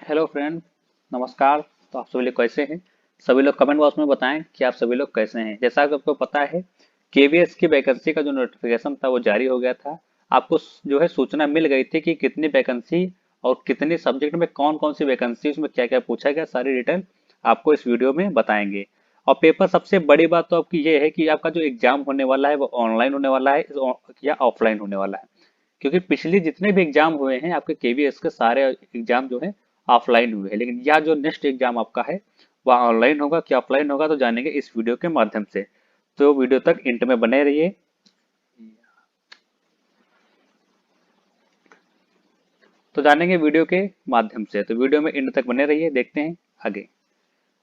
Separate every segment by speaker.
Speaker 1: Hello friend, नमस्कार। तो आप सभी लोग कैसे हैं? सभी लोग कमेंट बॉक्स में बताएं कि आप सभी लोग कैसे हैं। जैसा कि आपको पता है, केवीएस की वैकेंसी का जो नोटिफिकेशन था वो जारी हो गया था। आपको जो है सूचना मिल गई थी कि कितनी वैकेंसी और कितने सब्जेक्ट में कौन कौन सी वैकेंसी, उसमें क्या क्या पूछा गया, सारी डिटेल आपको इस वीडियो में बताएंगे। और पेपर, सबसे बड़ी बात तो आपकी ये है कि आपका जो एग्जाम होने वाला है वो ऑनलाइन होने वाला है या ऑफलाइन होने वाला है। क्योंकि पिछले जितने भी एग्जाम हुए हैं आपके केवीएस के, सारे एग्जाम जो है ऑफलाइन हुए हैं, लेकिन यह जो नेक्स्ट एग्जाम आपका है वह ऑनलाइन होगा कि ऑफलाइन होगा तो जानेंगे इस वीडियो के माध्यम से। तो वीडियो तक इंट में बने रहिए। तो जानेंगे वीडियो के माध्यम से, तो वीडियो में इंट तक बने रहिए, देखते हैं आगे।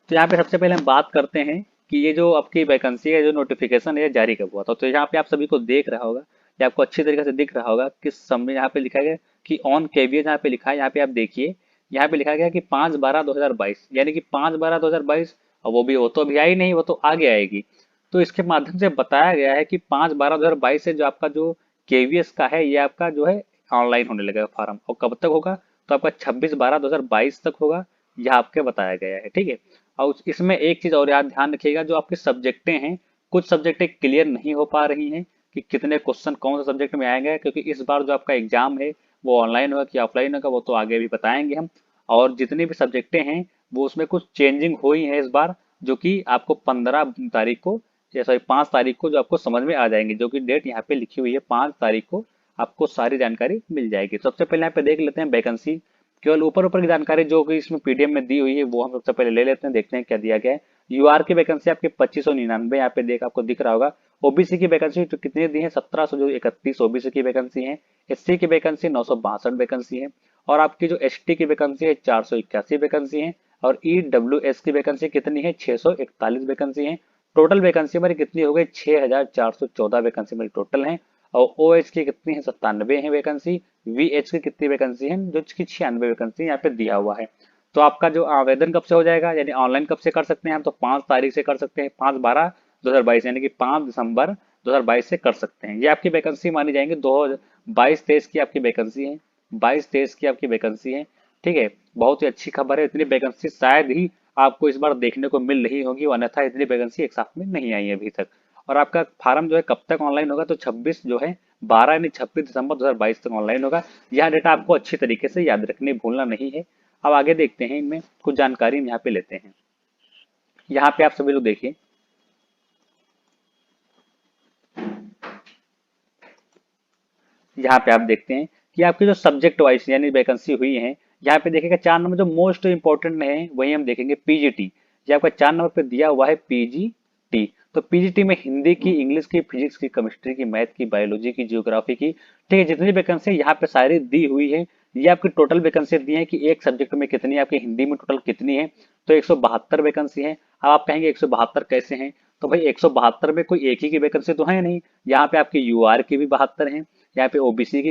Speaker 1: तो यहाँ पे सबसे पहले हम बात करते हैं कि ये जो आपकी वैकेंसी है, जो नोटिफिकेशन है, जारी कब हुआ था। तो यहाँ पे आप सभी को देख रहा होगा या आपको अच्छी तरीके से दिख रहा होगा किस समय यहाँ पे लिखा गया कि ऑन केवीएस, यहाँ पे लिखा है। यहाँ पे आप देखिए, यहाँ पे लिखा गया कि 5/12/2022, यानी कि 5/12/2022। और वो तो अभी आई नहीं, वो तो आगे आएगी। तो इसके माध्यम से बताया गया है कि 5/12/2022 से जो आपका जो केवीएस का है ये आपका जो है ऑनलाइन होने लगेगा फॉर्म। और कब तक होगा? तो आपका 26/12/2022 तक होगा, यह आपके बताया गया है। ठीक है। और इसमें एक चीज और याद ध्यान रखिएगा, जो आपकी सब्जेक्टें हैं, कुछ सब्जेक्टें क्लियर नहीं हो पा रही हैं कि कितने क्वेश्चन कौन से सब्जेक्ट में आएंगे, क्योंकि इस बार जो आपका एग्जाम है वो ऑनलाइन होगा कि ऑफलाइन होगा वो तो आगे भी बताएंगे हम। और जितनी भी सब्जेक्टें हैं वो उसमें कुछ चेंजिंग हुई है इस बार, जो कि आपको 15 तारीख को, सॉरी 5 तारीख को जो आपको समझ में आ जाएंगे, जो कि डेट यहाँ पे लिखी हुई है 5 तारीख को आपको सारी जानकारी मिल जाएगी। सबसे पहले यहाँ पे देख लेते हैं वैकेंसी। केवल ऊपर ऊपर की जानकारी जो कि इसमें पीडीएफ में दी हुई है वो हम सबसे पहले ले लेते हैं, देखते हैं क्या दिया गया है। यूआर की वैकेंसी आपकी 2599 यहाँ पे आपको दिख रहा होगा। ओबीसी की वैकेंसी तो कितनी दी है? 1731 ओबीसी की वैकेंसी है। एससी की वैकेंसी 962 वैकेंसी है। और आपकी जो एसटी की वैकेंसी है 481 वैकेंसी है। और ईडब्ल्यूएस की वैकेंसी कितनी है? 641 वैकेंसी है। टोटल वैकेंसी हमारी कितनी हो गई? 6414 वैकेंसी हमारी टोटल है। और ओ एच की कितनी है? 97 है वैकेंसी। वी एच की कितनी वैकेंसी है? जो इसकी 96 वैकेंसी यहाँ पे दिया हुआ है। तो आपका जो आवेदन कब से हो जाएगा, यानी ऑनलाइन कब से कर सकते हैं हम? तो 5 तारीख से कर सकते हैं, 5/12/2022, यानी कि 5 दिसंबर 2022 से कर सकते हैं। ये आपकी वैकेंसी मानी जाएंगे। 2022-23 की आपकी वैकेंसी है, 22-23 की आपकी वैकेंसी है। ठीक है, बहुत ही अच्छी खबर है। इतनी वैकेंसी शायद ही आपको इस बार देखने को मिल रही होगी, अन्यथा इतनी वैकेंसी एक साथ में नहीं आई है अभी तक। और आपका फार्म जो है कब तक ऑनलाइन होगा? तो 26 जो है 12 यानी 26 दिसंबर 2022 तक ऑनलाइन होगा। यह डेटा आपको अच्छी तरीके से याद रखने, भूलना नहीं है। अब आगे देखते हैं, इनमें कुछ जानकारी हम यहाँ पे लेते हैं। यहाँ पे आप सभी लोग देखिए, यहाँ पे आप देखते हैं कि आपकी जो सब्जेक्ट वाइज यानी वैकेंसी हुई है, यहाँ पे देखिएगा 4 नंबर जो मोस्ट इंपॉर्टेंट में है वही हम देखेंगे, पीजीटी। ये आपका 4 नंबर पे दिया हुआ है पीजीटी। तो पीजीटी में हिंदी की, इंग्लिश की, फिजिक्स की, केमिस्ट्री की, मैथ की, बायोलॉजी की, जियोग्राफी की, ठीक है, जितनी वैकेंसी यहाँ पे सारी दी हुई है। ये आपकी टोटल वैकेंसी दी है कि एक सब्जेक्ट में कितनी, आपकी हिंदी में टोटल कितनी है। तो 172 वैकेंसी है। अब आप कहेंगे 172 कैसे हैं? तो भाई 172 में कोई एक ही की वैकेंसी तो है नहीं। यहाँ पे आपकी यूआर की भी 72 है, यहाँ पे ओबीसी की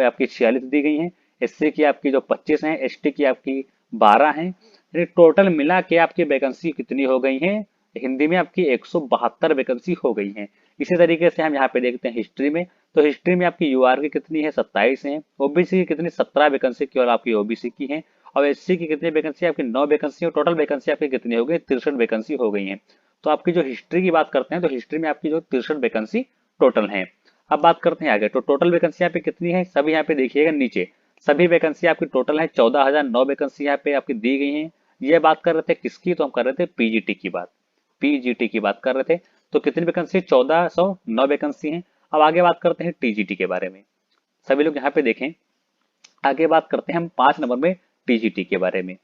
Speaker 1: आपकी 46 दी गई है, एससी की आपकी जो 25 है, एसटी की आपकी 12 है। टोटल मिला के आपकी वैकेंसी कितनी हो गई है? हिंदी में आपकी 172 वैकेंसी हो गई है। इसी तरीके से हम यहाँ पे देखते हैं हिस्ट्री में। तो हिस्ट्री में आपकी यूआर की कितनी है? 27 है। ओबीसी की कितनी? 17 वैकेंसी केवल आपकी ओबीसी की है। और एससी की कितनी वैकेंसी? आपकी 9 वैकेंसी। और टोटल वैकेंसी आपकी कितनी हो गई? 63 वैकेंसी हो गई है। तो आपकी जो हिस्ट्री की बात करते हैं तो हिस्ट्री में आपकी जो 63 वैकेंसी टोटल है। अब बात करते हैं आगे, तो टोटल वैकेंसी यहाँ पे कितनी है? सभी यहाँ पे देखिएगा नीचे, सभी वैकेंसी आपकी टोटल है 14,009 वैकेंसी यहाँ पे आपकी दी गई है। ये बात कर रहे थे किसकी? तो हम कर रहे थे पीजीटी की बात, पीजीटी की बात कर रहे थे। तो कितनी वैकेंसी? 1409 वैकेंसी है। अब आगे बात करते हैं टीजीटी के बारे में। सभी लोग यहाँ पे देखें, आगे बात करते हैं हम 5 नंबर में टीजीटी के बारे में।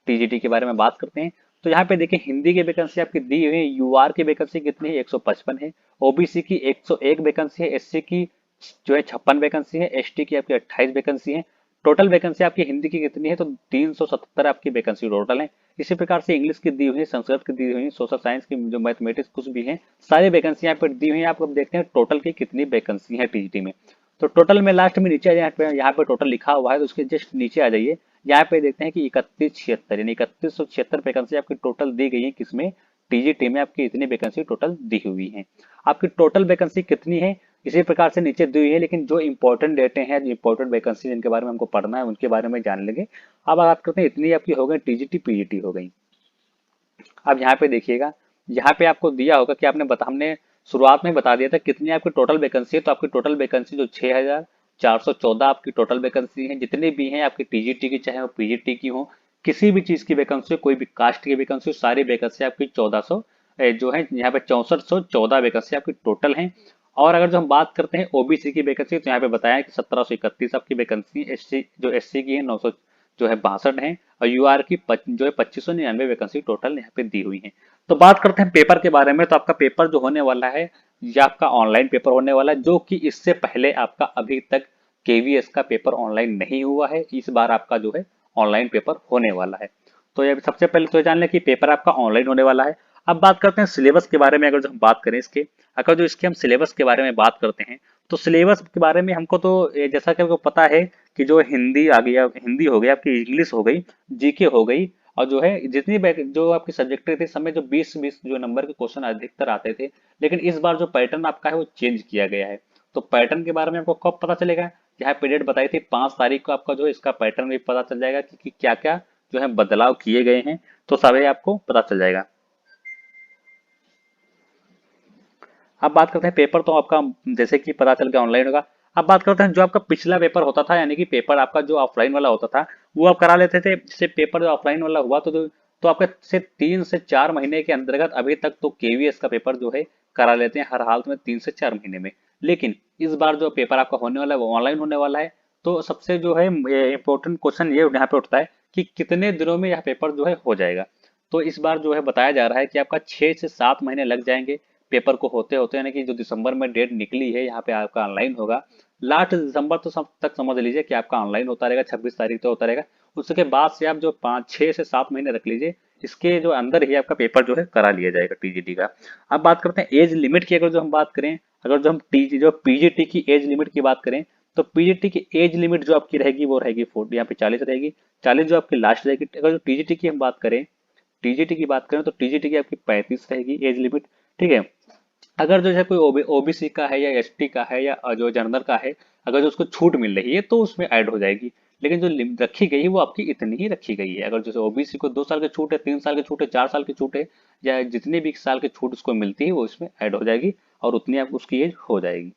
Speaker 1: टीजीटी के बारे में बात करते हैं तो यहाँ पे देखिए, हिंदी की वैकेंसी आपकी दी हुई है। यूआर की वैकेंसी कितनी है? 155 है। ओबीसी की 101 वैकेंसी है। एससी की जो है 56 वैकेंसी है। एसटी की आपकी 28 वैकेंसी है। टोटल वैकेंसी आपकी हिंदी की कितनी है? तो 377 आपकी वैकेंसी टोटल है। इसी प्रकार से इंग्लिश की दी हुई है, संस्कृत की दी हुई है, सोशल साइंस की, जो मैथमेटिक्स कुछ भी है, सारी वैकेंसी यहाँ पे दी हुई है। आप अब देखते हैं टोटल की कितनी वैकेंसी है टीजीटी में। तो टोटल में लास्ट में नीचे यहाँ पे टोटल लिखा हुआ है, तो उसके जस्ट नीचे आ जाइए। यहाँ पे देखते हैं कि 3176 यानी 3176 वैकेंसी आपकी टोटल दी गई है। किसमें? टीजीटी में आपकी इतनी वैकेंसी टोटल दी हुई है। आपकी टोटल वैकेंसी कितनी है? इसी प्रकार से नीचे दी हुई है, लेकिन जो इंपॉर्टेंट डेटे हैं, जो इंपॉर्टेंट वैकेंसी जिनके बारे में हमको पढ़ना है उनके बारे में जान लेंगे। अब बात करते हैं, इतनी आपकी हो गई टीजीटी पीजीटी हो गई। अब यहाँ पे देखिएगा, यहाँ पे आपको दिया होगा कि हमने शुरुआत में बता दिया था कितनी आपकी टोटल वैकेंसी है। तो आपकी टोटल वैकेंसी जो 6414 आपकी टोटल वैकेंसी है, जितनी भी हैं आपकी टीजीटी की चाहे वो पीजीटी की हो, किसी भी चीज की वैकेंसी हो, कोई भी कास्ट की वैकेंसी हो, सारी वैकेंसी आपकी 1400 जो है यहाँ पे 6414 वैकेंसी आपकी टोटल है। और अगर जो हम बात करते हैं ओबीसी की वैकेंसी, तो यहाँ पे बताया कि 1731 आपकी वैकेंसी, एससी जो एससी की है 900 जो है 62 है, और यूआर की जो है 2599 वैकेंसी टोटल यहाँ पे दी हुई है। तो बात करते हैं पेपर के बारे में। तो आपका पेपर जो होने वाला है, ये आपका ऑनलाइन पेपर होने वाला है, जो कि इससे पहले आपका अभी तक केवीएस का पेपर ऑनलाइन नहीं हुआ है। इस बार आपका जो है ऑनलाइन पेपर होने वाला है। तो ये सबसे पहले तो जान लें कि पेपर आपका ऑनलाइन होने वाला है। अब बात करते हैं सिलेबस के बारे में। अगर जो हम बात करें इसके, अगर जो इसके हम सिलेबस के बारे में बात करते हैं, तो सिलेबस के बारे में हमको तो जैसा कि आपको पता है कि जो हिंदी आ गया, हिंदी हो गई आपकी, इंग्लिश हो गई, जीके हो गई, और जो है जितनी जो आपकी सब्जेक्ट थे, समय जो 20-20 जो नंबर के क्वेश्चन अधिकतर आते थे, लेकिन इस बार जो पैटर्न आपका है वो चेंज किया गया है। तो पैटर्न के बारे में आपको कब पता चलेगा? यहाँ पे डेट बताई थी 5 तारीख को आपका जो है इसका पैटर्न भी पता चल जाएगा कि क्या क्या जो है बदलाव किए गए हैं। तो सभी आपको पता चल जाएगा। अब बात करते हैं पेपर, तो आपका जैसे कि पता चल गया ऑनलाइन होगा। अब बात करते हैं जो आपका पिछला पेपर होता था, यानी कि पेपर आपका जो ऑफलाइन वाला होता था वो आप करा लेते थे। जैसे पेपर जो ऑफलाइन वाला हुआ तो आपके से 3 से 4 महीने के अंतर्गत अभी तक तो केवीएस का पेपर जो है करा लेते हैं हर हालत में 3 से 4 महीने में। लेकिन इस बार जो पेपर आपका होने वाला है वो ऑनलाइन होने वाला है। तो सबसे जो है इम्पोर्टेंट क्वेश्चन ये यहाँ पे उठता है कि कितने दिनों में यह पेपर जो है हो जाएगा। तो इस बार जो है बताया जा रहा है कि आपका 6 से 7 महीने लग जाएंगे पेपर को होते होते, यानी कि जो दिसंबर में डेट निकली है यहाँ पे आपका ऑनलाइन होगा। लास्ट दिसंबर तो तक समझ लीजिए कि आपका ऑनलाइन होता रहेगा, 26 तारीख तक होता रहेगा। उसके बाद से आप जो 5 6 से 7 महीने रख लीजिए, इसके जो अंदर ही आपका पेपर जो है करा लिया जाएगा टीजीटी का। अब बात करते हैं एज लिमिट की। अगर जो हम बात करें, अगर जो हम टीजी जो पीजीटी की एज लिमिट की बात करें, तो पीजीटी की एज लिमिट जो आपकी रहेगी वो रहेगी 40, यहाँ पे 40 रहेगी। 40 जो आपकी लास्ट रहेगी। अगर जो टीजीटी की हम बात करें, टीजीटी की बात करें तो टीजीटी की आपकी 35 रहेगी एज लिमिट। ठीक है। अगर जो है कोई ओबीसी का है या एसटी का है या जो जनरल का है, अगर जो उसको छूट मिल रही है तो उसमें ऐड हो जाएगी। लेकिन जो रखी गई है वो आपकी इतनी ही रखी गई है। अगर जैसे ओबीसी को 2 साल की छूट है, 3 साल की छूट है, 4 साल की छूट है, या जितनी भी साल की छूट उसको मिलती है वो इसमें ऐड हो जाएगी, और उतनी आप उसकी एज हो जाएगी।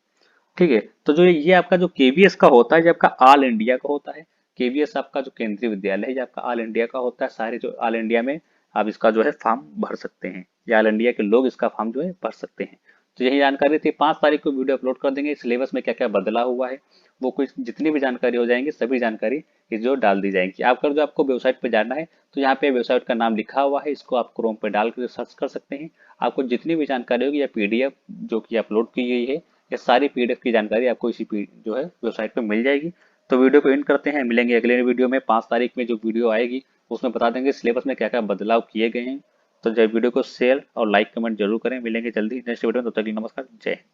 Speaker 1: ठीक है। तो जो ये आपका जो केवीएस का होता है, ये आपका ऑल इंडिया का होता है। केवीएस आपका जो केंद्रीय विद्यालय है ये आपका ऑल इंडिया का होता है। सारे जो ऑल इंडिया में आप इसका जो है फॉर्म भर सकते हैं, या ऑल इंडिया के लोग इसका फॉर्म जो है भर सकते हैं। तो यही जानकारी थी। 5 तारीख को वीडियो अपलोड कर देंगे। सिलेबस में क्या क्या बदला हुआ है वो कुछ जितनी भी जानकारी हो जाएंगी सभी जानकारी इस जो डाल दी जाएंगी। आप अगर जो आपको वेबसाइट पे जाना है तो यहाँ पे वेबसाइट का नाम लिखा हुआ है, इसको आप क्रोम पे डाल कर सर्च कर सकते हैं। आपको जितनी भी जानकारी होगी या पीडीएफ जो कि अपलोड की गई है, ये सारी पीडीएफ की जानकारी आपको इसी जो है वेबसाइट पे मिल जाएगी। तो वीडियो को एंड करते हैं, मिलेंगे अगले वीडियो में। 5 तारीख में जो वीडियो आएगी उसमें बता देंगे सिलेबस में क्या क्या बदलाव किए गए हैं। तो जब वीडियो को शेयर और लाइक कमेंट जरूर करें। मिलेंगे जल्दी नेक्स्ट वीडियो में, तब तक के लिए नमस्कार, जय हिंद।